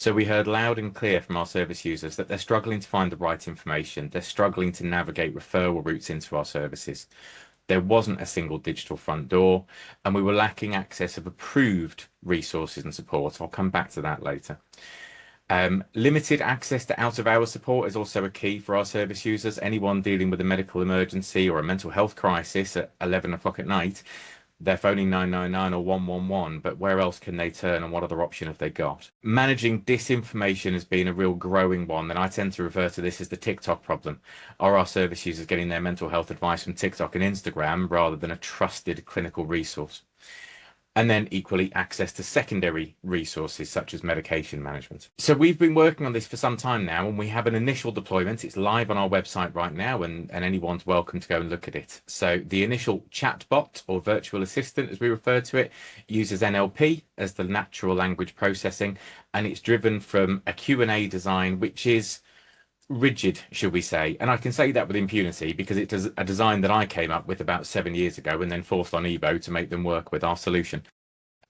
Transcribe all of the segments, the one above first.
So we heard loud and clear from our service users that they're struggling to find the right information. They're struggling to navigate referral routes into our services. There wasn't a single digital front door, and we were lacking access of approved resources and support. I'll come back to that later. Limited access to out-of-hours support is also a key for our service users. Anyone dealing with a medical emergency or a mental health crisis at 11 o'clock at night, they're phoning 999 or 111, but where else can they turn and what other option have they got? Managing disinformation has been a real growing one, and I tend to refer to this as the TikTok problem. Are our service users getting their mental health advice from TikTok and Instagram rather than a trusted clinical resource? And then equally access to secondary resources such as medication management. So we've been working on this for some time now, and we have an initial deployment. It's live on our website right now, and anyone's welcome to go and look at it. So the initial chatbot, or virtual assistant as we refer to it, uses NLP as the natural language processing, and it's driven from a Q&A design which is rigid, should we say. And I can say that with impunity because it is a design that I came up with about 7 years ago and then forced on Ebo to make them work with our solution.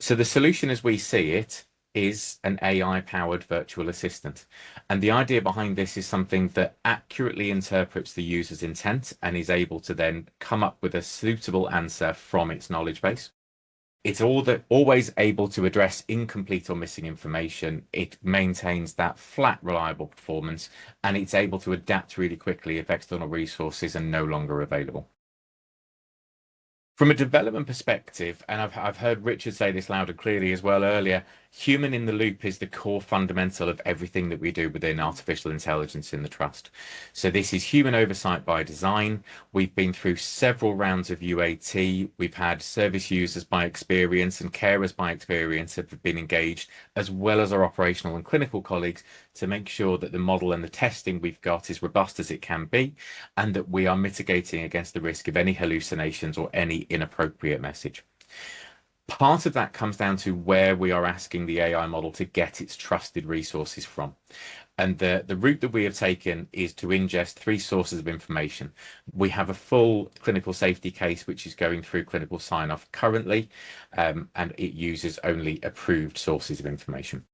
So the solution as we see it is an AI-powered virtual assistant. And the idea behind this is something that accurately interprets the user's intent and is able to then come up with a suitable answer from its knowledge base. It's always able to address incomplete or missing information. It maintains that flat, reliable performance, and it's able to adapt really quickly if external resources are no longer available. From a development perspective, and I've heard Richard say this loud and clearly as well earlier, human in the loop is the core fundamental of everything that we do within artificial intelligence in the trust. So this is human oversight by design. We've been through several rounds of UAT. We've had service users by experience and carers by experience have been engaged, as well as our operational and clinical colleagues, to make sure that the model and the testing we've got is robust as it can be, and that we are mitigating against the risk of any hallucinations or any inappropriate message. Part of that comes down to where we are asking the AI model to get its trusted resources from. And the route that we have taken is to ingest 3 sources of information. We have a full clinical safety case, which is going through clinical sign-off currently, and it uses only approved sources of information.